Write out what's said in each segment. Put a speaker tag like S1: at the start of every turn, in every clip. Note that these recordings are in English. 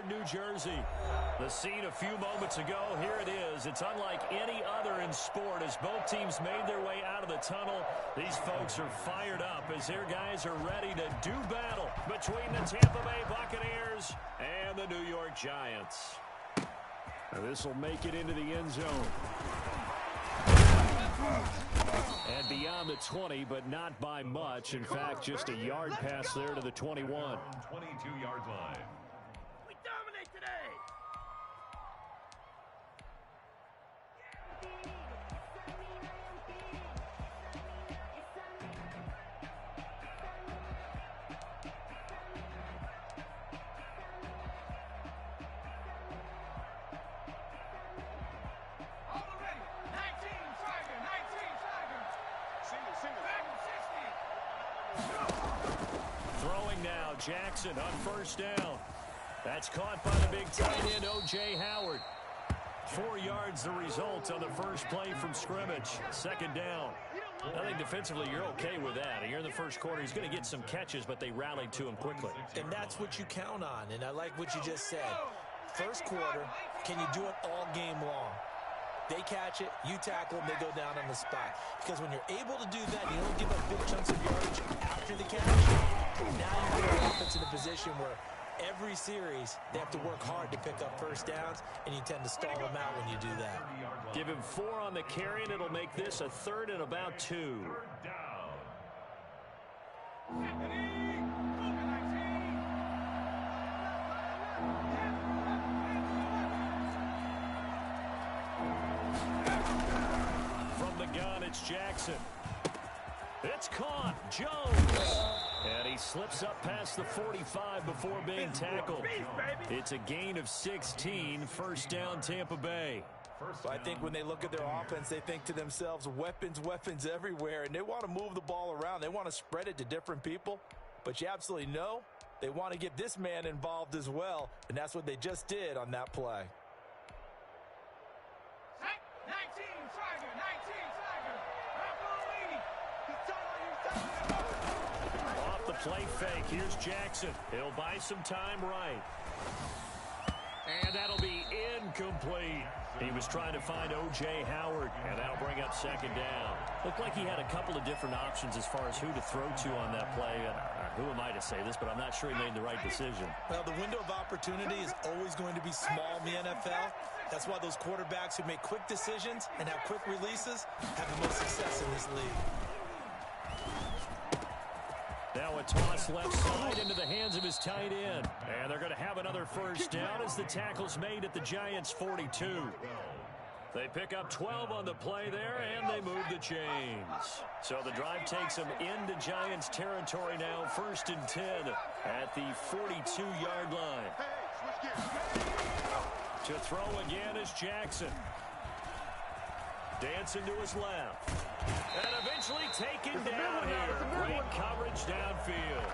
S1: New Jersey. The scene a few moments ago, here it is. It's unlike any other in sport as both teams made their way out of the tunnel. These folks are fired up as their guys are ready to do battle between the Tampa Bay Buccaneers and the New York Giants. This will make it into the end zone. And beyond the 20, but not by much. In fact, just a yard pass there to the 21.
S2: 22-yard line.
S3: We dominate today.
S1: Throwing now, Jackson on first down. That's caught by the big tight end, O.J. Howard. 4 yards the result on the first play from scrimmage. Second down. I think defensively you're okay with that. You're in the first quarter. He's going to get some catches, but they rallied to him quickly.
S4: And that's what you count on, and I like what you just said. First quarter, can you do it all game long? They catch it, you tackle them, they go down on the spot. Because when you're able to do that, you don't give up big chunks of yardage after the catch. Now you put your offense in a position where every series they have to work hard to pick up first downs, and you tend to stall them out when you do that.
S1: Give him 4 on the carry, and it'll make this a third and about 2. From the gun, it's Jackson. It's caught. Jones. And he slips up past the 45 before being tackled. It's a gain of 16. First down, Tampa Bay.
S4: I think when they look at their offense, they think to themselves, weapons, weapons everywhere, and they want to move the ball around. They want to spread it to different people. But you absolutely know they want to get this man involved as well, and that's what they just did on that play.
S1: Off the play fake, here's Jackson. He'll buy some time right. And that'll be incomplete. He was trying to find O.J. Howard, and that'll bring up second down. Looked like he had a couple of different options as far as who to throw to on that play. Who am I to say this, but I'm not sure he made the right decision.
S4: Well, the window of opportunity is always going to be small in the NFL. That's why those quarterbacks who make quick decisions and have quick releases have the most success in this league.
S1: Now a toss left side into the hands of his tight end. And they're going to have another first down as the tackle's made at the Giants' 42. They pick up 12 on the play there, and they move the chains. So the drive takes them into Giants territory now, 1st and 10 at the 42-yard line. To throw again is Jackson. Dancing to his left. And eventually taken down here. Great coverage downfield.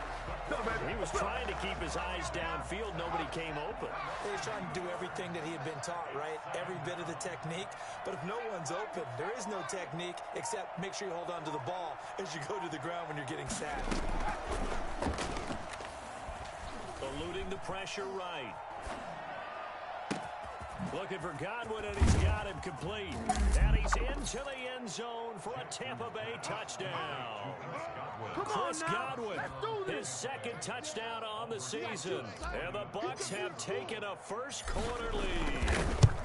S1: He was trying to keep his eyes downfield. Nobody came open.
S4: He was trying to do everything that he had been taught, right? Every bit of the technique. But if no one's open, there is no technique except make sure you hold on to the ball as you go to the ground when you're getting sacked.
S1: Eluding the pressure right. Looking for Godwin, and he's got him complete. And he's into the end zone for a Tampa Bay touchdown. Chris Godwin, his second touchdown on the season. And the Bucs have taken a first quarter lead.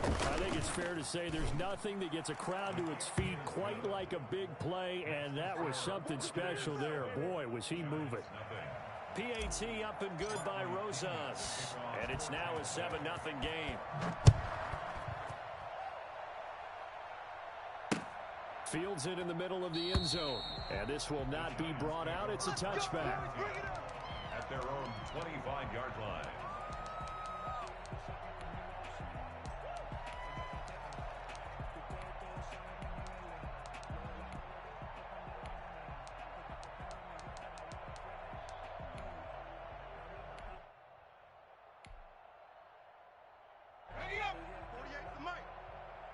S1: I think it's fair to say there's nothing that gets a crowd to its feet quite like a big play, and that was something special there. Boy, was he moving. PAT up and good by Rosas. And it's now a 7-0 game. Fields it in the middle of the end zone. And this will not be brought out. It's a touchback.
S2: At their own 25-yard line.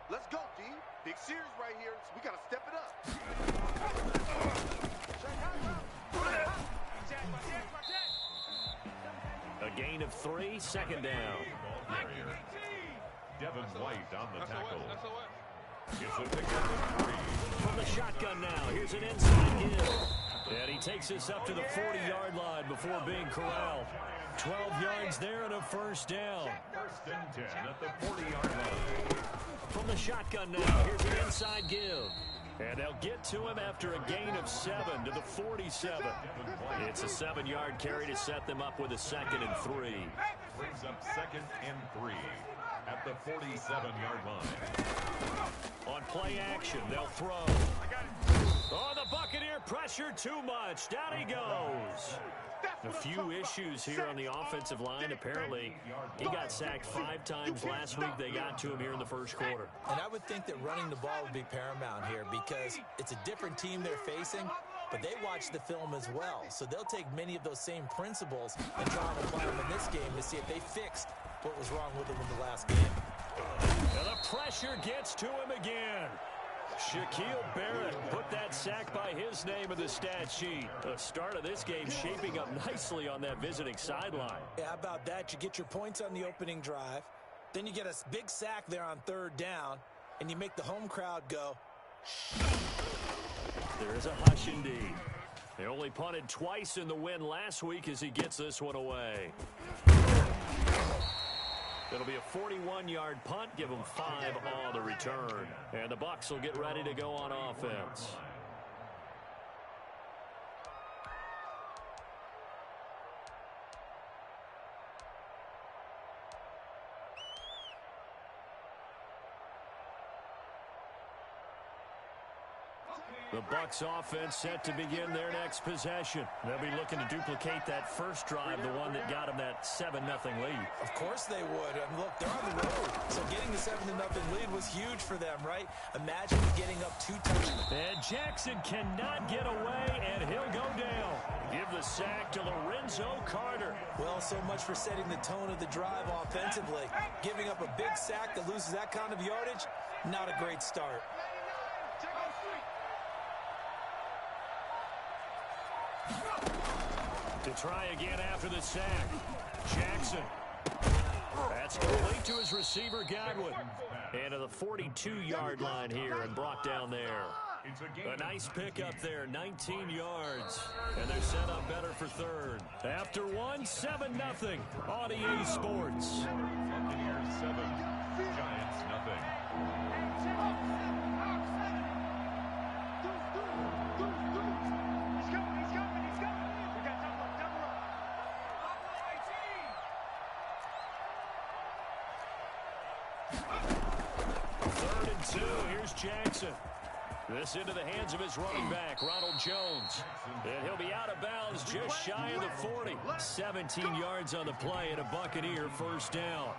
S5: Let's go, D. Big series right here, so we got to step it up.
S1: A gain of 3, second down.
S2: Devin White on the tackle. It's a pickup of 3.
S1: From the shotgun now, here's an inside give. And he takes us up to the 40-yard line before being corralled. 12 yards there and a first down.
S2: First and 10 at the 40-yard line.
S1: From the shotgun now, here's an inside give. And they'll get to him after a gain of 7 to the 47. It's a 7-yard carry to set them up with a 2nd and 3.
S2: Brings up 2nd and 3 at the 47-yard line.
S1: On play action, they'll throw. Oh, the Buccaneer pressure too much. Down he goes. A few issues here on the offensive line. Apparently, he got sacked 5 times last week. They got to him here in the first quarter.
S4: And I would think that running the ball would be paramount here because it's a different team they're facing, but they watch the film as well. So they'll take many of those same principles and try and apply them in this game to see if they fixed what was wrong with them in the last game.
S1: And the pressure gets to him again. Shaquille Barrett put that sack by his name in the stat sheet. The start of this game shaping up nicely on that visiting sideline.
S4: Yeah, how about that? You get your points on the opening drive. Then you get a big sack there on 3rd down, and you make the home crowd go.
S1: There is a hush indeed. They only punted twice in the win last week as he gets this one away. It'll be a 41-yard punt, give them 5 on the return. And the Bucs will get ready to go on offense. The Bucs offense set to begin their next possession. They'll be looking to duplicate that first drive, the one that got them that 7-0 lead.
S4: Of course they would. And look, they're on the road. So getting the 7-0 lead was huge for them, right? Imagine getting up 2 touchdowns.
S1: And Jackson cannot get away, and he'll go down. Give the sack to Lorenzo Carter.
S4: Well, so much for setting the tone of the drive offensively. Giving up a big sack that loses that kind of yardage, not a great start.
S1: To try again after the sack. Jackson. That's complete to his receiver, Godwin. And to the 42-yard line here and brought down there. A nice pickup there, 19 yards. And they're set up better for 3rd. After 1, 7-0 on EA Sports.
S2: Buccaneers 7, Giants nothing.
S1: Here's Jackson. This into the hands of his running back, Ronald Jones. And he'll be out of bounds just shy of the 40. 17 yards on the play and a Buccaneer first down.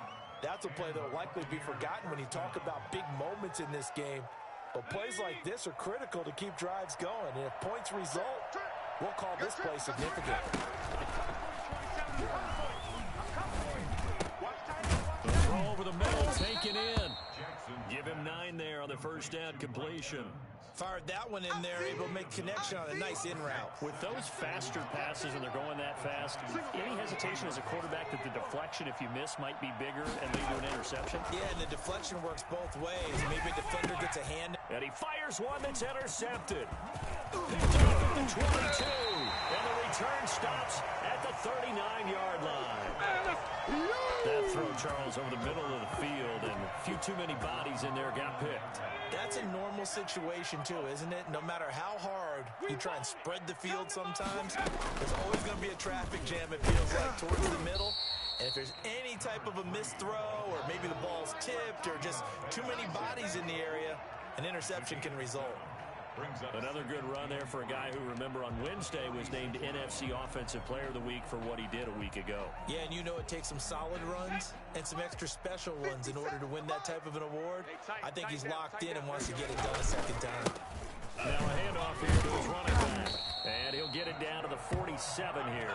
S4: That's a play that will likely be forgotten when you talk about big moments in this game. But plays like this are critical to keep drives going. And if points result, we'll call this play significant.
S1: The throw over the middle, taken in. Give him 9 there on the first down completion.
S4: Fired that one in there, able to make connection on a nice in route.
S1: With those faster passes and they're going that fast, any hesitation as a quarterback that the deflection, if you miss, might be bigger and lead to an interception?
S4: Yeah, and the deflection works both ways. Maybe a defender gets a hand.
S1: And he fires one that's intercepted. Picked off at the 22. And the return stops at the 39-yard line. That throw, Charles, over the middle of the field, and a few too many bodies in there got picked.
S4: That's a normal situation, too, isn't it? No matter how hard you try and spread the field sometimes, there's always going to be a traffic jam, it feels like, towards the middle. And if there's any type of a missed throw, or maybe the ball's tipped, or just too many bodies in the area, an interception can result.
S1: Another good run there for a guy who, remember, on Wednesday was named NFC Offensive Player of the Week for what he did a week ago.
S4: Yeah, and you know it takes some solid runs and some extra special ones in order to win that type of an award. I think he's locked in and wants to get it done a second time.
S1: Now a handoff here to his running back. And he'll get it down to the 47 here.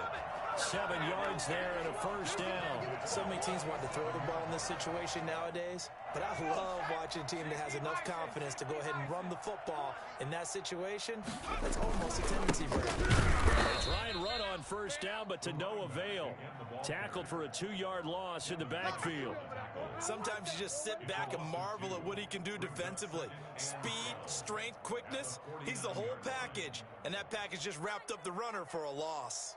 S1: 7 yards there and a first down.
S4: So many teams want to throw the ball in this situation nowadays, but I love watching a team that has enough confidence to go ahead and run the football. In that situation, that's almost a tendency break.
S1: They try and run on first down, but to no avail. Tackled for a 2-yard loss in the backfield.
S4: Sometimes you just sit back and marvel at what he can do defensively. Speed, strength, quickness, he's the whole package. And that package just wrapped up the runner for a loss.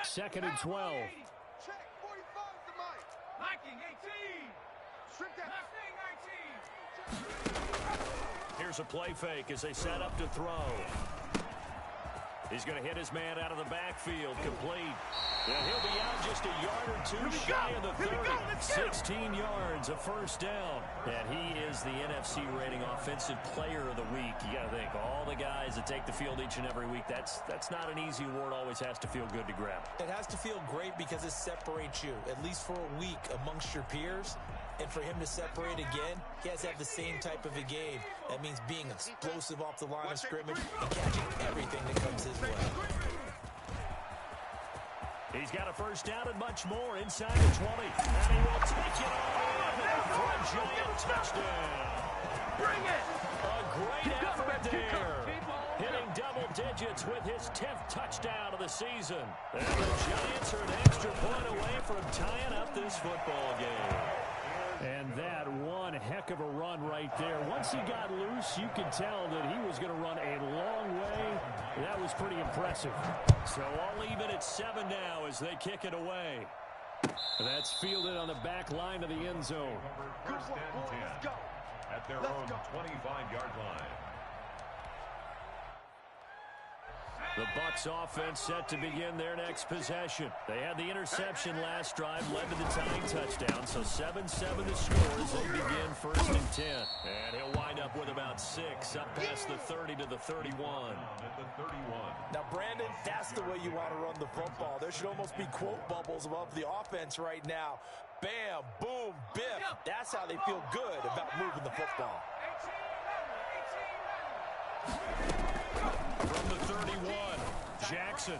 S1: Second and 12.
S5: Check. 45 to Mike.
S3: Viking 18.
S5: Strip that.
S3: Mustang 19.
S1: Here's a play fake as they set up to throw. He's going to hit his man out of the backfield, complete. And he'll be out just a yard or two shy of the 30. 16 yards, a first down. And he is the NFC rating offensive player of the week. You got to think, all the guys that take the field each and every week, that's not an easy award. Always has to feel good to grab it.
S4: It has to feel great because it separates you, at least for a week, amongst your peers. And for him to separate again, he has to have the same type of a game. That means being explosive off the line of scrimmage and catching everything that comes his way.
S1: He's got a first down and much more inside the 20. And he will take it all in for a giant touchdown.
S3: Bring it.
S1: A great effort there. Hitting double digits with his 10th touchdown of the season. And the Giants are an extra point away from tying up this football game. And that one heck of a run right there. Once he got loose, you could tell that he was going to run a long way. That was pretty impressive. So all even at 7 now as they kick it away. That's fielded on the back line of the end zone.
S2: First and 10 at their own 25-yard line.
S1: The Bucs offense set to begin their next possession. They had the interception last drive, led to the tying touchdown. So 7-7 the score as they begin first and 10. And he'll wind up with about 6 up past the 30 to the 31.
S2: At the 31.
S4: Now, Brandon, that's the way you want to run the football. There should almost be quote bubbles above the offense right now. Bam, boom, biff. That's how they feel good about moving the football.
S1: From the 31, Jackson.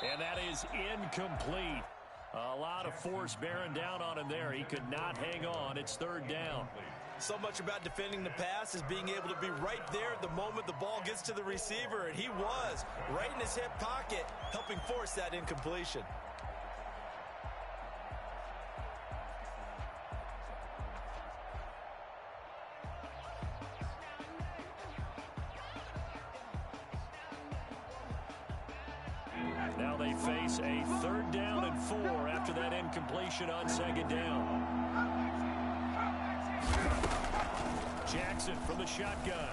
S1: And that is incomplete. A lot of force bearing down on him there. He could not hang on. It's third down.
S4: So much about defending the pass is being able to be right there at the moment the ball gets to the receiver, and he was right in his hip pocket, helping force that incompletion.
S1: Now they face a 3rd down and 4 after that incompletion on 2nd down. Jackson from the shotgun.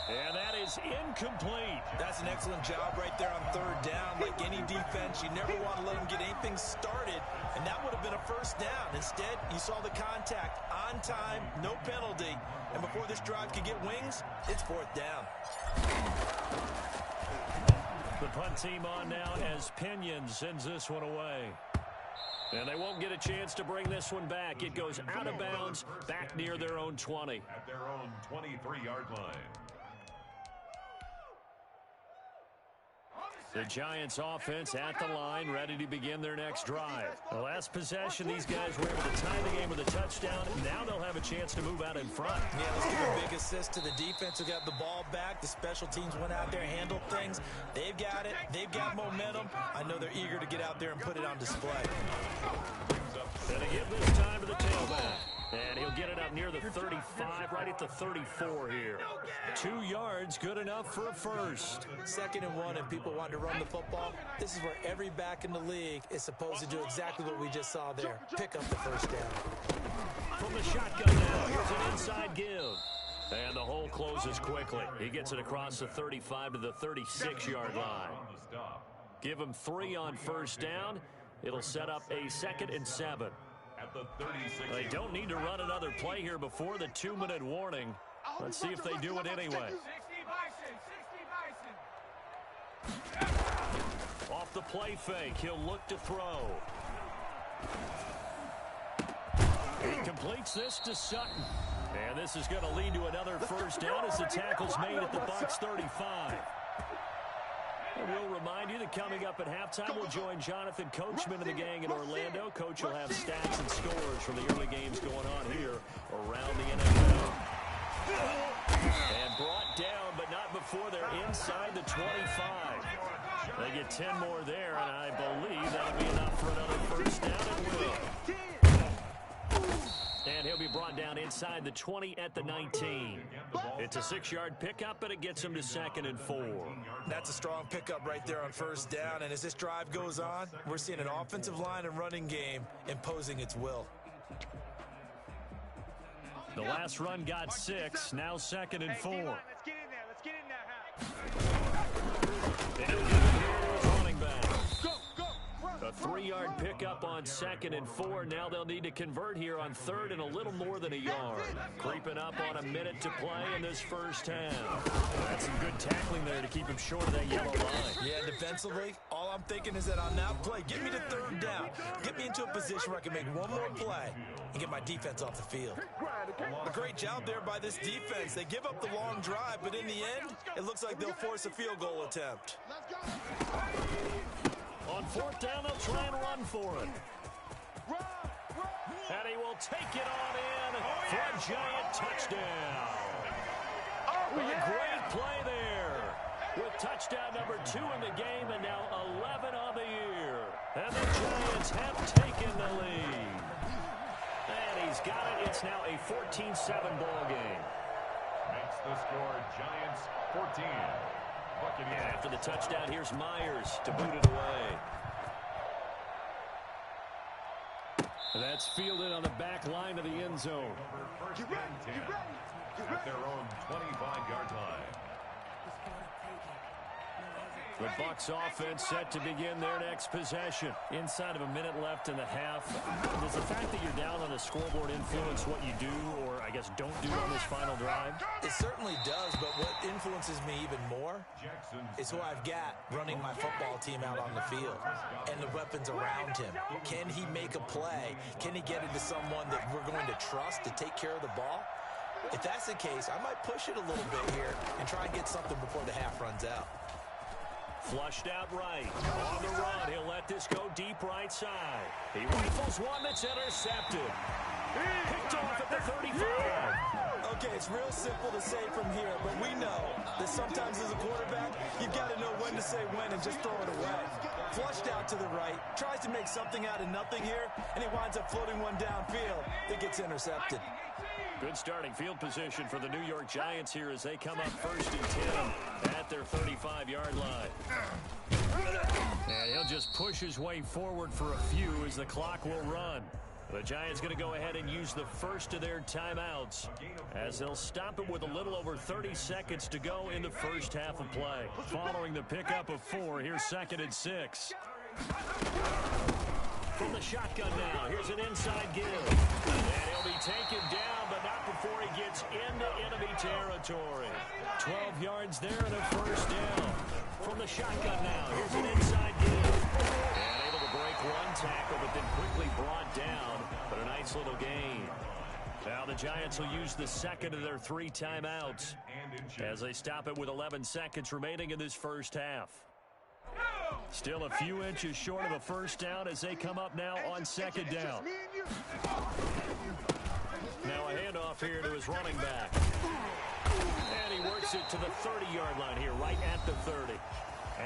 S1: And that is incomplete.
S4: That's an excellent job right there on 3rd down. Like any defense, you never want to let them get anything started, and that would have been a first down. Instead, you saw the contact on time, no penalty, and before this drive could get wings, it's 4th down.
S1: The punt team on now as Pinion sends this one away. And they won't get a chance to bring this one back. It goes out of bounds back near their own 20.
S2: At their own 23-yard line.
S1: The Giants offense at the line, ready to begin their next drive. The last possession, these guys were able to tie the game with a touchdown. Now they'll have a chance to move out in front.
S4: Yeah, let's give a big assist to the defense who got the ball back. The special teams went out there, handled things. They've got it. They've got momentum. I know they're eager to get out there and put it on display.
S1: And they give this time to the tailback. And he'll get it up near the 35, right at the 34 here. 2 yards, good enough for a first.
S4: 2nd and 1, and people want to run the football. This is where every back in the league is supposed to do exactly what we just saw there. Pick up the first down.
S1: From the shotgun now, here's an inside give. And the hole closes quickly. He gets it across the 35 to the 36-yard line. Give him 3 on first down. It'll set up a 2nd and 7.
S2: At the 36.
S1: They don't need to run another play here before the 2-minute warning. Let's see if they do it anyway.
S3: 60 Bison.
S1: Off the play fake, he'll look to throw. He completes this to Sutton. And this is going to lead to another first down as the tackle's made at the Bucs 35. And we'll remind you that coming up at halftime, we'll join Jonathan Coachman and the gang in Orlando. Coach will have stats and scores from the early games going on here around the NFL. And brought down, but not before they're inside the 25. They get 10 more there, and I believe that'll be enough for another first down. It will. And he'll be brought down inside the 20 at the 19. It's a 6-yard pickup, but it gets him to 2nd and 4.
S4: That's a strong pickup right there on first down. And as this drive goes on, we're seeing an offensive line and running game imposing its will.
S1: The last run got 6. Now 2nd and 4.
S3: Let's get in there. Let's get in there,
S1: And he'll give it here to his running back. A 3-yard pickup on 2nd and 4. Now they'll need to convert here on 3rd and a little more than a yard. Creeping up on a minute to play in this first half. That's some good tackling there to keep him short of that yellow line.
S4: Yeah, defensively, all I'm thinking is that on that play, get me to 3rd down. Get me into a position where I can make one more play and get my defense off the field. A great job there by this defense. They give up the long drive, but in the end, it looks like they'll force a field goal attempt.
S1: On 4th down, they'll try and run for it. And he will take it on in for a giant touchdown. A great play there with touchdown number 2 in the game and now 11 on the year. And the Giants have taken the lead. And he's got it. It's now a 14-7 ball game.
S2: Makes the score Giants 14.
S1: And after the touchdown, here's Myers to boot it away. And that's fielded on the back line of the end zone.
S2: First and 10 at their own 25-yard line.
S1: The Bucs offense set to begin their next possession. Inside of a minute left in the half. Does the fact that you're down on the scoreboard influence what you do, or I guess don't do on this final drive?
S4: It certainly does, but what influences me even more is who I've got running my football team out on the field and the weapons around him. Can he make a play? Can he get into someone that we're going to trust to take care of the ball? If that's the case, I might push it a little bit here and try and get something before the half runs out.
S1: Flushed out right. On the run, he'll let this go deep right side. He rifles one that's intercepted. Picked off at the 35.
S4: Okay, it's real simple to say from here, but we know that sometimes as a quarterback, you've got to know when to say when and just throw it away. Flushed out to the right, tries to make something out of nothing here, and he winds up floating one downfield that gets intercepted.
S1: Good starting field position for the New York Giants here as they come up 1st and 10 at their 35-yard line. And he'll just push his way forward for a few as the clock will run. The Giants going to go ahead and use the first of their timeouts as they'll stop it with a little over 30 seconds to go in the first half of play. Following the pickup of 4, here's 2nd and 6. From the shotgun now, here's an inside give. And he'll be taken down, but not before he gets into enemy territory. 12 yards there and a first down. From the shotgun now, here's an inside give. And able to break one tackle, but then quickly brought down. But a nice little gain. Now the Giants will use the second of their 3 timeouts as they stop it with 11 seconds remaining in this first half. Still a few inches short of a first down as they come up now on 2nd down. Now a handoff here to his running back. And he works it to the 30-yard line here, right at the 30.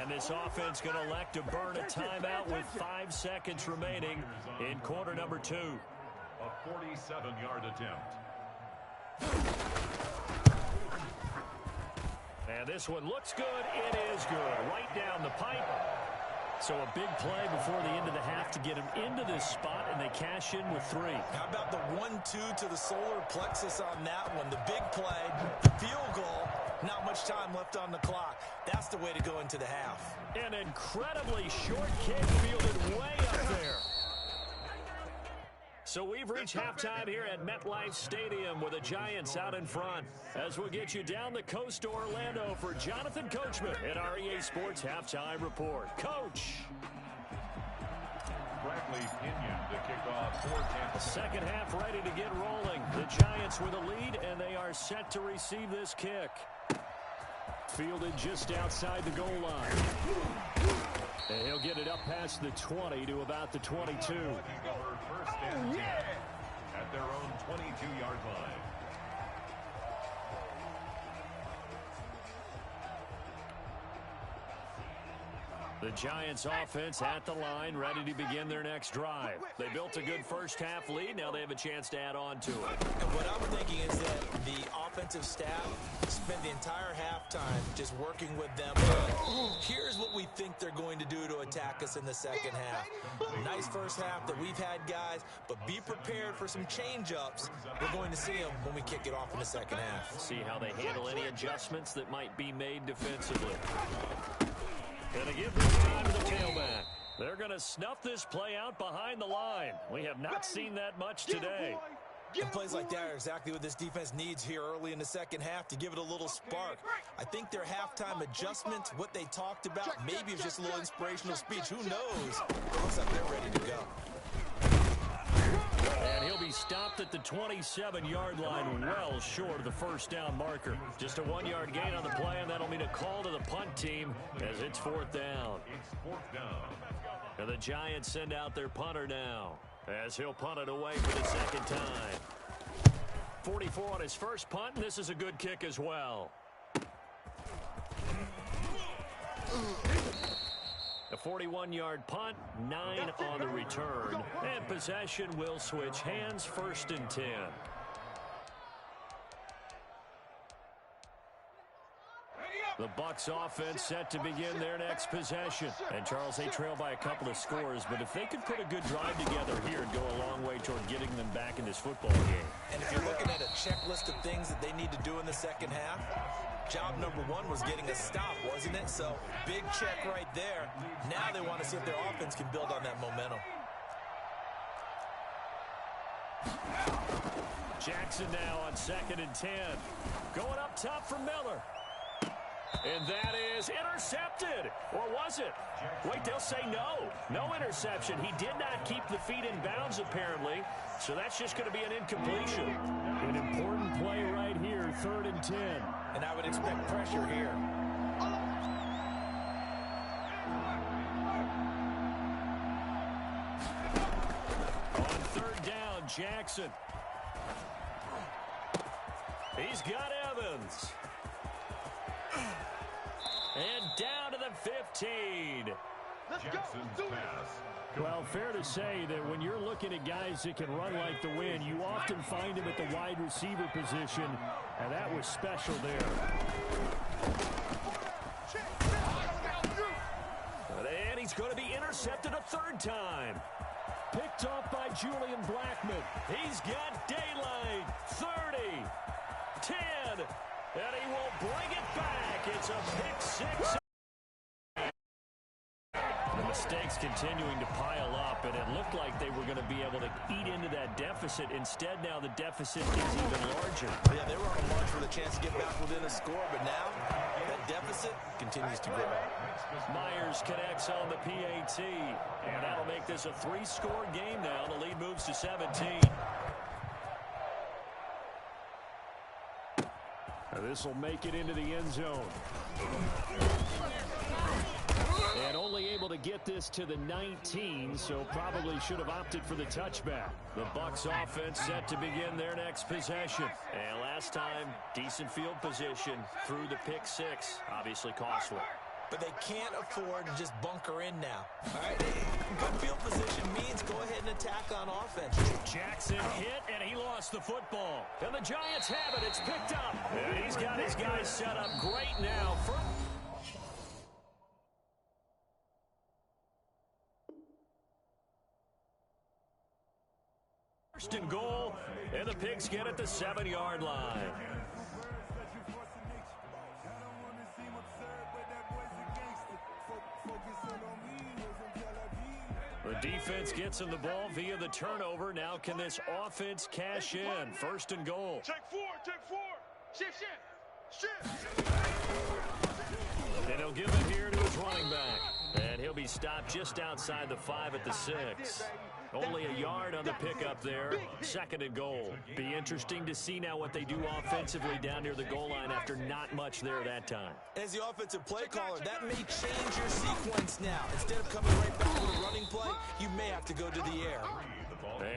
S1: And this offense going to elect to burn a timeout with 5 seconds remaining in quarter number 2.
S2: A 47-yard attempt.
S1: And this one looks good. It is good. Right down the pipe. So a big play before the end of the half to get him into this spot, and they cash in with 3.
S4: How about the 1-2 to the solar plexus on that one? The big play, the field goal, not much time left on the clock. That's the way to go into the half.
S1: An incredibly short kick fielded way up there. So we've reached halftime here at MetLife Stadium with the Giants out in front. As we'll get you down the coast to Orlando for Jonathan Coachman at our EA Sports Halftime Report. Coach.
S2: Likely Pinion to kick off for Tampa Bay.
S1: Second half ready to get rolling. The Giants with a lead, and they are set to receive this kick. Fielded just outside the goal line. And he'll get it up past the 20 to about the 22.
S2: First and 10 at their own 22-yard line.
S1: The Giants offense at the line, ready to begin their next drive. They built a good first-half lead. Now they have a chance to add on to it.
S4: And what I'm thinking is that the offensive staff spent the entire halftime just working with them. Here's what we think they're going to do to attack us in the second half. Nice first half that we've had, guys, but be prepared for some change-ups. We're going to see them when we kick it off in the second half.
S1: See how they handle any adjustments that might be made defensively. Gonna give this time to the tailback. They're gonna snuff this play out behind the line. We have not seen that much today.
S4: And plays like that are exactly what this defense needs here early in the second half to give it a little spark. I think their halftime adjustments, what they talked about, maybe it's just a little inspirational speech. Who knows? It looks like they're ready to go.
S1: And he'll be stopped at the 27-yard line, well short of the first down marker. Just a 1-yard gain on the play, and that'll mean a call to the punt team as it's fourth down. And the Giants send out their punter now as he'll punt it away for the second time. 44 on his first punt, and this is a good kick as well. A 41-yard punt, 9 on the return, and possession will switch hands, first and 10. The Bucs offense set to begin their next possession. And Charles, they trail by a couple of scores, but if they could put a good drive together here, it'd go a long way toward getting them back in this football game.
S4: And if you're looking at a checklist of things that they need to do in the second half, job number one was getting a stop, wasn't it? So, big check right there. Now they want to see if their offense can build on that momentum.
S1: Jackson now on second and 10. Going up top for Miller. And that is intercepted. Or was it? Wait, they'll say no. No interception. He did not keep the feet in bounds, apparently. So that's just going to be an incompletion. An important play right here, third and 10.
S4: And I would expect pressure here.
S1: On third down, Jackson. He's got Evans. And down to the 15.
S2: Jackson's pass.
S1: Well, fair to say that when you're looking at guys that can run like the wind, you often find them at the wide receiver position, and that was special there. And he's going to be intercepted a third time. Picked off by Julian Blackmon. He's got daylight. 30, 10, and he will bring it back. It's a pick six. The mistakes continuing to pile up, and it looked like they were going to be able to eat into that deficit. Instead, now the deficit is even larger.
S4: Yeah, they were on a march with a chance to get back within a score, but now that deficit continues to grow.
S1: Myers connects on the PAT, and that'll make this a 3-score game now. The lead moves to 17. This will make it into the end zone. And only able to get this to the 19, so probably should have opted for the touchback. The Bucs offense set to begin their next possession. And last time, decent field position through the pick six. Obviously costly.
S4: But they can't afford to just bunker in now. All right, good field position means go ahead and attack on offense.
S1: Jackson hit, and he lost the football. And the Giants have it. It's picked up. And he's got his guys set up great now. First and goal, and the Pigs get at the 7-yard line. The defense gets him the ball via the turnover. Now can this offense cash in? First and goal.
S3: Check four. Shift.
S1: And he'll give it here to his running back. And he'll be stopped just outside the 5 at the 6. Only a yard on the pickup there. 2nd and goal. Be interesting to see now what they do offensively down near the goal line after not much there that time.
S4: As the offensive play caller, that may change your sequence now. Instead of coming right back with a running play, you may have to go to the air.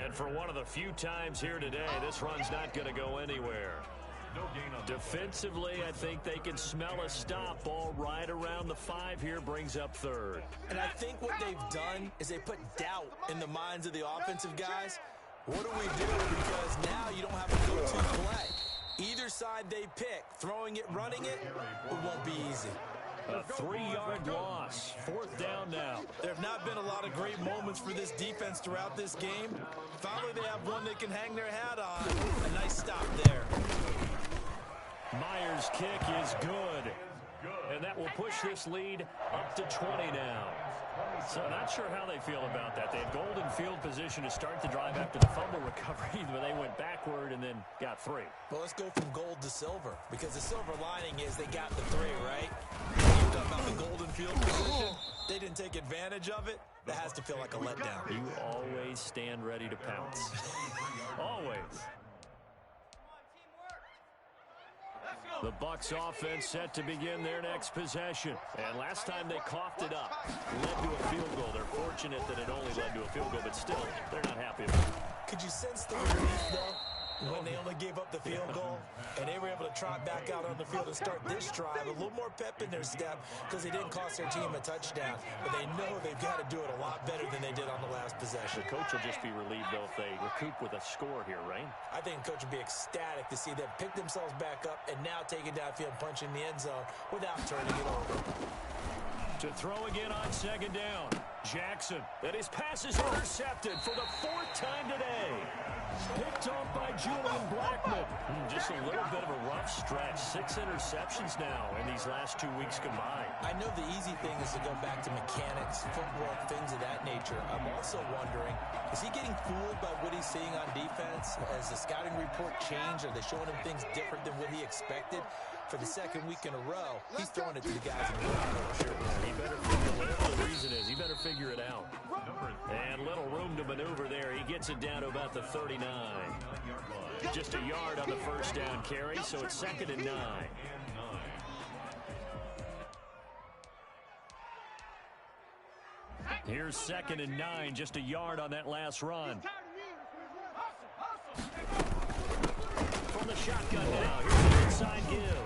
S1: And for one of the few times here today, this run's not going to go anywhere. Defensively, I think they can smell a stop. Ball right around the 5 here, brings up 3rd.
S4: And I think what they've done is they put doubt in the minds of the offensive guys. What do we do? Because now you don't have a go-to play. Either side they pick, throwing it, running it, it won't be easy.
S1: A 3-yard loss. 4th down now.
S4: There have not been a lot of great moments for this defense throughout this game. Finally, they have one they can hang their hat on. A nice stop there.
S1: Myers' kick is good. And that will push this lead up to 20 now. So not sure how they feel about that. They had golden field position to start the drive after the fumble recovery, but they went backward and then got 3.
S4: Well, let's go from gold to silver, because the silver lining is they got the 3, right? You talk about the golden field position. They didn't take advantage of it. That has to feel like a letdown.
S1: You always stand ready to pounce. Always. The Bucs offense set to begin their next possession. And last time they coughed it up, led to a field goal. They're fortunate that it only led to a field goal, but still, they're not happy about it.
S4: Could you sense the relief, though, when they only gave up the field goal and they were able to trot back out on the field and start this drive? A little more pep in their step because they didn't cost their team a touchdown, but they know they've got to do it a lot better than they did on the last possession.
S1: The coach will just be relieved, though, if they recoup with a score here, right?
S4: I think the coach would be ecstatic to see them pick themselves back up and now take it downfield, punch in the end zone without turning it over.
S1: To throw again on 2nd down. Jackson, and his pass is intercepted for the 4th time today. Picked off by Julian Blackman. Just a little bit of a rough stretch. 6 interceptions now in these last 2 weeks combined.
S4: I know the easy thing is to go back to mechanics, footwork, things of that nature. I'm also wondering, is he getting fooled by what he's seeing on defense? Has the scouting report changed? Are they showing him things different than what he expected? For the 2nd week in a row, he's throwing it to the guys in the sure.
S1: He better figure whatever the reason is. He better figure it out. And little room to maneuver there. He gets it down to about the 39. Just a yard on the 1st down carry, so it's 2nd and 9. Here's 2nd and 9, just a yard on that last run. From the shotgun now, here's the inside give.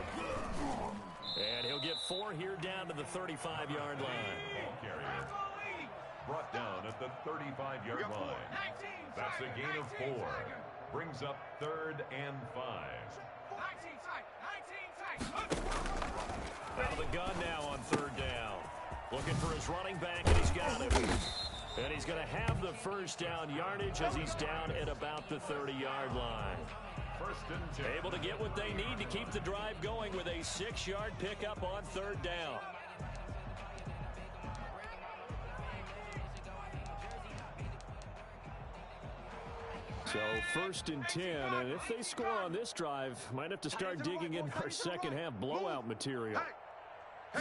S1: And he'll get 4 here down to the 35-yard line.
S2: Brought down at the 35-yard line. That's a gain of 4. Brings up 3rd and 5.
S1: Out of the gun now on 3rd down. Looking for his running back, and he's got it. And he's going to have the 1st down yardage as he's down at about the 30-yard line.
S2: 1st and 10.
S1: Able to get what they need to keep the drive going with a 6-yard pickup on 3rd down. So 1st and 10, and if they score on this drive, might have to start digging into our second-half blowout material. A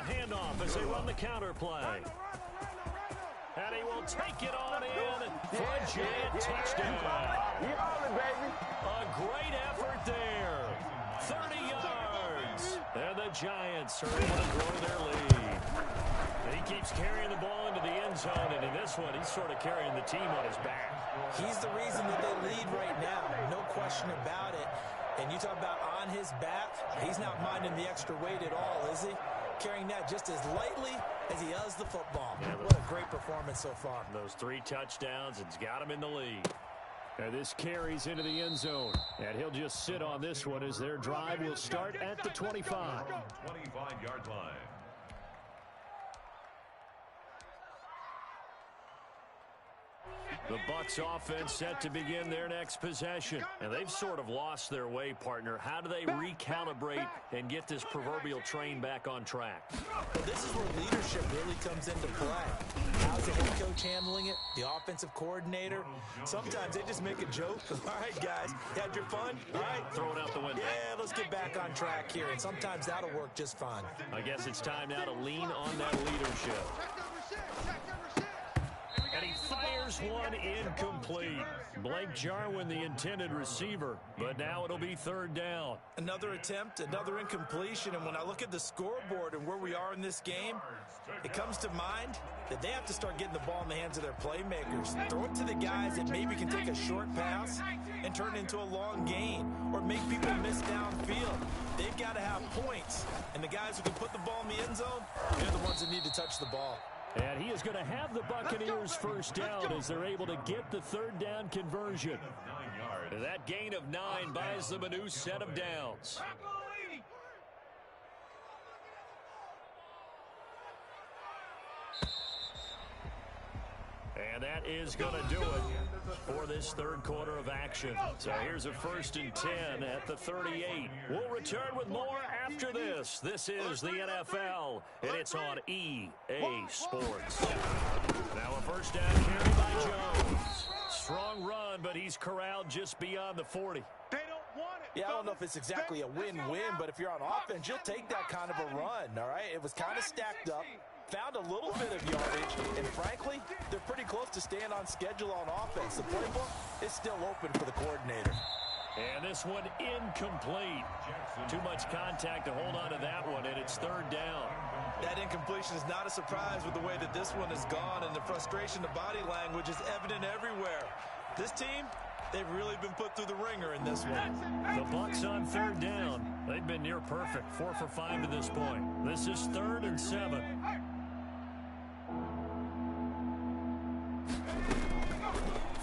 S1: handoff as they run the counter play. And he will take it on in for a giant touchdown. A great effort there. 30 yards. And the Giants are able to grow their lead. He keeps carrying the ball into the end zone, and in this one, he's sort of carrying the team on his back.
S4: He's the reason that they lead right now. No question about it. And you talk about on his back, he's not minding the extra weight at all, is he? Carrying that just as lightly as he does the football. Yeah, what a great performance so far.
S1: Those 3 touchdowns, it's got him in the lead. And this carries into the end zone. And he'll just sit on this one as their drive will start at the 25.
S2: 25-yard line.
S1: The Bucs offense set to begin their next possession. And they've sort of lost their way, partner. How do they recalibrate and get this proverbial train back on track?
S4: This is where leadership really comes into play. How's the head coach handling it? The offensive coordinator? Sometimes they just make a joke. All right, guys, you had your fun? All right.
S1: Throw it out the window.
S4: Yeah, let's get back on track here. And sometimes that'll work just fine.
S1: I guess it's time now to lean on that leadership. And he fires one incomplete. Blake Jarwin, the intended receiver, but now it'll be third down.
S4: Another attempt, another incompletion, and when I look at the scoreboard and where we are in this game, it comes to mind that they have to start getting the ball in the hands of their playmakers. Throw it to the guys that maybe can take a short pass and turn it into a long gain or make people miss downfield. They've got to have points, and the guys who can put the ball in the end zone, they're the ones that need to touch the ball.
S1: And he is going to have the Buccaneers first down as they're able to get the third down conversion. That gain of 9 buys them a new set of downs. And that is going to do it for this third quarter of action. So here's a 1st and 10 at the 38. We'll return with more after this. This is the NFL, and it's on EA Sports. Now a first down carry by Jones. Strong run, but he's corralled just beyond the 40.
S3: They don't want it.
S4: Yeah, I don't know if it's exactly a win-win, but if you're on offense, you'll take that kind of a run, all right? It was kind of stacked up. Found a little bit of yardage, and frankly, they're pretty close to staying on schedule on offense. The playbook is still open for the coordinator.
S1: And this one incomplete. Too much contact to hold on to that one, and it's third down.
S4: That incompletion is not a surprise with the way that this one has gone, and the frustration, the body language is evident everywhere. This team, they've really been put through the ringer in this one.
S1: The Bucs on third down. They've been near perfect, 4 for 5 to this point. This is 3rd and 7.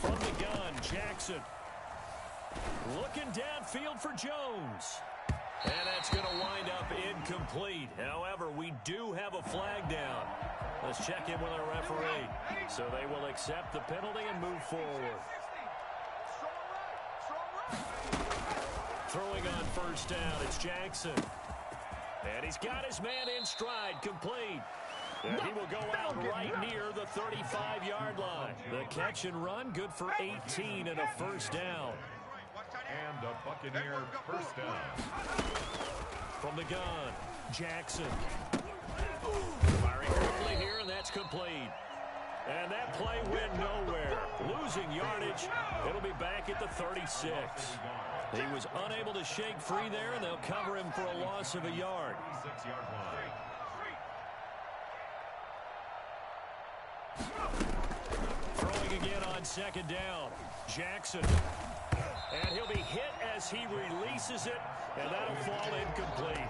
S1: From the gun, Jackson. Looking downfield for Jones. And that's going to wind up incomplete. However, we do have a flag down. Let's check in with our referee. So they will accept the penalty and move forward. Throwing on first down, it's Jackson. And he's got his man in stride, complete. And he will go out right near the 35-yard line. The catch and run, good for 18 and a first down.
S2: And a Buccaneer first down.
S1: From the gun, Jackson. Firing quickly here, and that's complete. And that play went nowhere. Losing yardage. It'll be back at the 36. He was unable to shake free there, and they'll cover him for a loss of a yard.
S2: 6-yard line.
S1: Throwing again on second down. Jackson. And he'll be hit as he releases it, and that'll fall incomplete.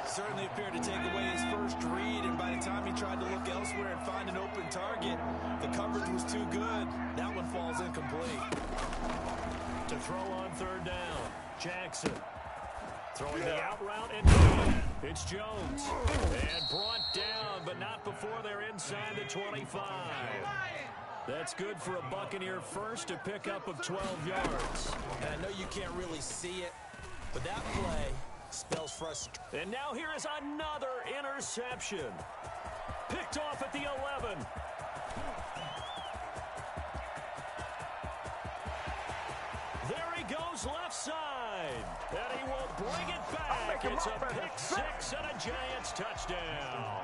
S4: Certainly appeared to take away his first read, and by the time he tried to look elsewhere and find an open target, the coverage was too good. That one falls incomplete.
S1: To throw on third down, Jackson. Throwing the out route and down. It's Jones. And brought down, but not before they're inside the 25. That's good for a Buccaneer first, a pickup of 12 yards.
S4: And I know you can't really see it, but that play spells frustration.
S1: And now here is another interception. Picked off at the 11. There he goes left side. And he will bring it back. It's a pick six and a Giants touchdown.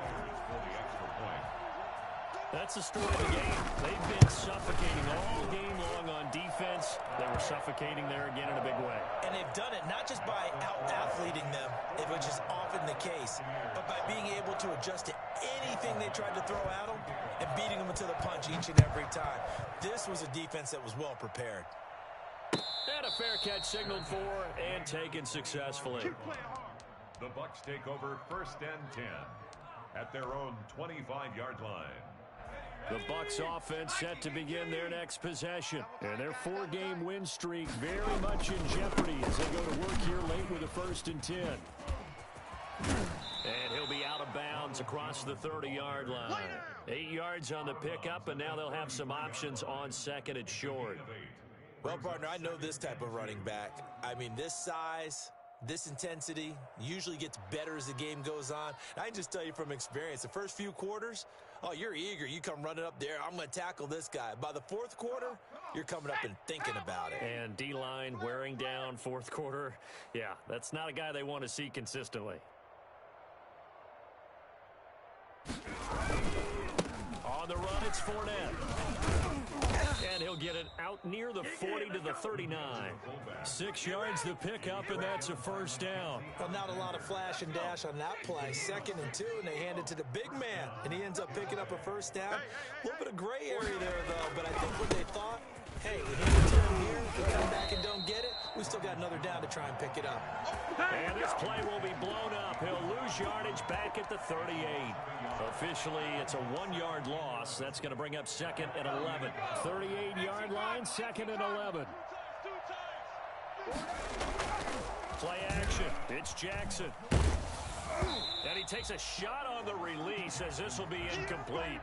S1: That's the story of the game. They've been suffocating all game long on defense. They were suffocating there again in a big way.
S4: And they've done it not just by out-athleting them, which is often the case, but by being able to adjust to anything they tried to throw at them and beating them to the punch each and every time. This was a defense that was well prepared.
S1: And a fair catch signaled for and taken successfully.
S2: The Bucs take over 1st and 10 at their own 25-yard line.
S1: The Bucs offense set to begin their next possession. And their 4-game win streak very much in jeopardy as they go to work here late with a 1st and 10. And he'll be out of bounds across the 30-yard line. 8 yards on the pickup, and now they'll have some options on second and short.
S4: Well, partner, I know this type of running back. I mean, this size, this intensity usually gets better as the game goes on. And I can just tell you from experience, the first few quarters, oh, you're eager. You come running up there, I'm going to tackle this guy. By the fourth quarter, you're coming up and thinking about it.
S1: And D-line wearing down fourth quarter. Yeah, that's not a guy they want to see consistently. On the run, it's Fournette. And he'll get it out near the 40 to the 39. 6 yards the pickup, and that's a first down.
S4: Well, not a lot of flash and dash on that play. 2nd and 2, and they hand it to the big man. And he ends up picking up a first down. A little bit of gray area there, though. But I think what they thought, hey, we hand it to him here. If we come back and don't get it, we still got another down to try and pick it up.
S1: And this play will be blown up. He'll lose yardage back at the 38. Officially, it's a 1-yard loss. That's going to bring up 2nd and 11. 38-yard line, 2nd and 11. Play action. It's Jackson. And he takes a shot on the release as this will be incomplete.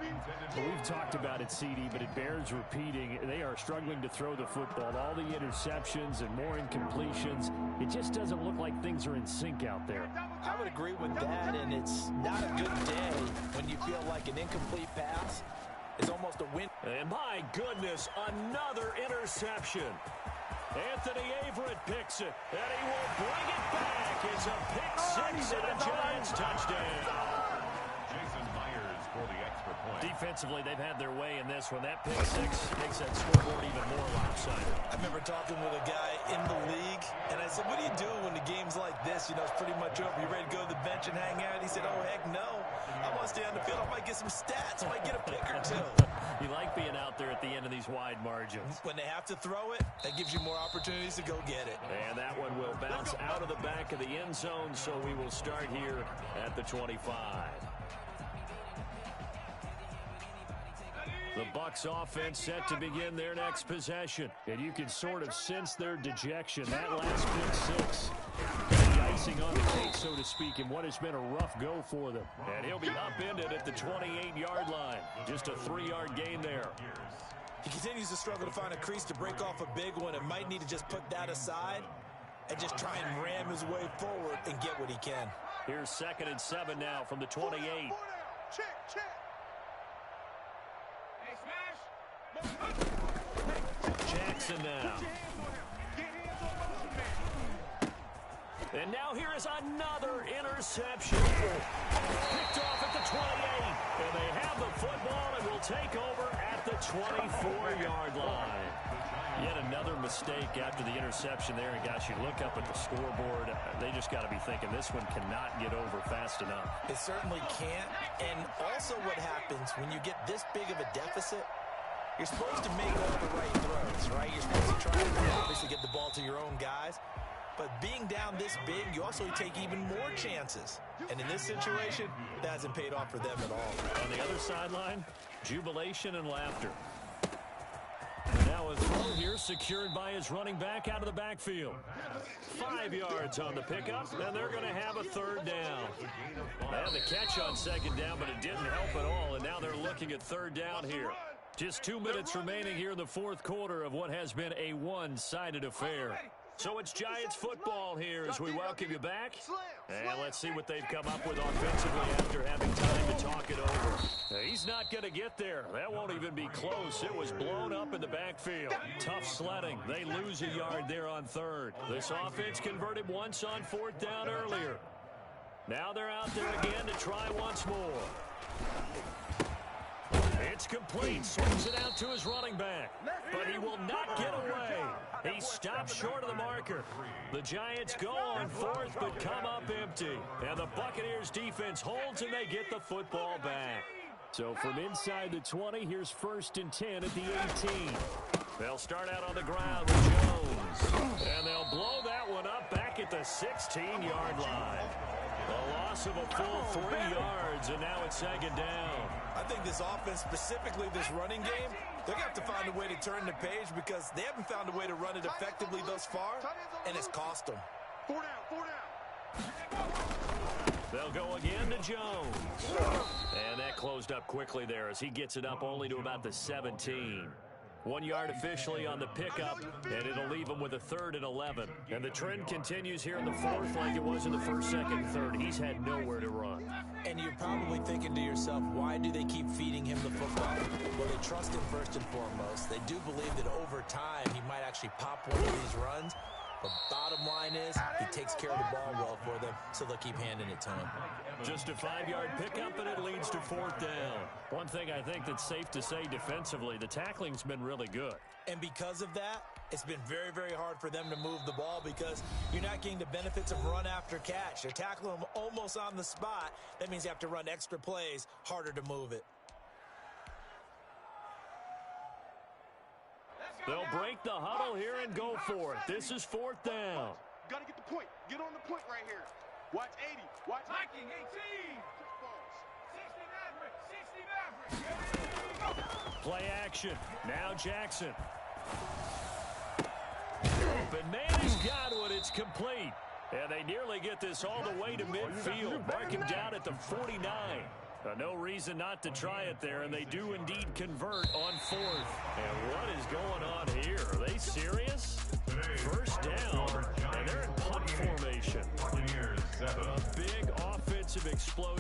S6: Well, we've talked about it, CD, but it bears repeating. They are struggling to throw the football. All the interceptions and more incompletions. It just doesn't look like things are in sync out there.
S4: I would agree with that, and it's not a good day when you feel like an incomplete pass is almost a win.
S1: And my goodness, another interception. Anthony Averett picks it, and he will bring it back. It's a pick 6 and a Giants touchdown.
S2: Jason Myers for the extra point.
S1: Defensively, they've had their way in this one. That pick 6 makes that scoreboard even more lopsided.
S4: I remember talking with a guy in the league, and I said, what do you do when the game's like this? You know, it's pretty much over. You ready to go to the bench and hang out? He said, oh, heck no. I want to stay on the field. I might get some stats. I might get a pick or two.
S1: You like being out there at the end of these wide margins.
S4: When they have to throw it, that gives you more opportunities to go get it.
S1: And that one will bounce out of the back of the end zone, so we will start here at the 25. The Bucs offense set to begin their next possession. And you can sort of sense their dejection. That last pick 6. The icing on the cake, so to speak, in what has been a rough go for them. And he'll be upended at the 28-yard line. Just a 3-yard gain there.
S4: He continues to struggle to find a crease to break off a big one and might need to just put that aside and just try and ram his way forward and get what he can.
S1: Here's 2nd and 7 now from the 28.
S5: Check, check.
S1: Jackson now. And now here is another interception. Picked off at the 28. And they have the football and will take over at the 24-yard line. Yet another mistake after the interception there. And, gosh, you look up at the scoreboard, they just got to be thinking this one cannot get over fast enough.
S4: It certainly can't. And also what happens when you get this big of a deficit, you're supposed to make all the right throws, right? You're supposed to try and obviously get the ball to your own guys. But being down this big, you also take even more chances. And in this situation, that hasn't paid off for them at all.
S1: On the other sideline, jubilation and laughter. And now a throw here secured by his running back out of the backfield. 5 yards on the pickup, and they're going to have a 3rd down. They had the catch on 2nd down, but it didn't help at all, and now they're looking at 3rd down here. Just 2 minutes remaining here in the 4th quarter of what has been a one-sided affair. So it's Giants football here as we welcome you back. And let's see what they've come up with offensively after having time to talk it over. He's not going to get there. That won't even be close. It was blown up in the backfield. Tough sledding. They lose a yard there on 3rd. This offense converted once on 4th down earlier. Now they're out there again to try once more. It's complete. Swings it out to his running back. But he will not get away. He stops short of the marker. The Giants go on 4th but come up empty. And the Buccaneers defense holds and they get the football back.
S6: So from inside the 20, here's 1st and 10 at the 18.
S1: They'll start out on the ground with Jones. And they'll blow that one up back at the 16-yard line. A loss of a full 3 yards, and now it's 2nd down.
S4: I think this offense, specifically this running game, they're going to have to find a way to turn the page because they haven't found a way to run it effectively thus far, and it's cost them.
S5: 4 down, 4 down.
S1: They'll go again to Jones. And that closed up quickly there as he gets it up only to about the 17. 1 yard officially on the pickup, and it'll leave him with a 3rd and 11. And the trend continues here in the 4th like it was in the 1st, 2nd, and 3rd. He's had nowhere to run.
S4: And you're probably thinking to yourself, why do they keep feeding him the football? Well, they trust him first and foremost. They do believe that over time he might actually pop one of these runs. But bottom line is, he takes care of the ball well for them, so they'll keep handing it to him.
S1: Just a 5-yard pickup, and it leads to 4th down. One thing I think that's safe to say defensively, the tackling's been really good.
S4: And because of that, it's been very, very hard for them to move the ball because you're not getting the benefits of run after catch. You're tackling them almost on the spot. That means you have to run extra plays, harder to move it.
S1: They'll break the huddle here and go for it. This is 4th down.
S3: Got to get the point. Get on the point right here. Watch 80. Watch Viking 18.
S1: Play action. Now Jackson. Open man has got it. It's complete. And they nearly get this all the way to midfield. Mark him down at the 49. No reason not to try it there, and they do indeed convert on 4th. And what is going on here? Are they serious? 1st down, and they're in punt formation. A big offensive explosion.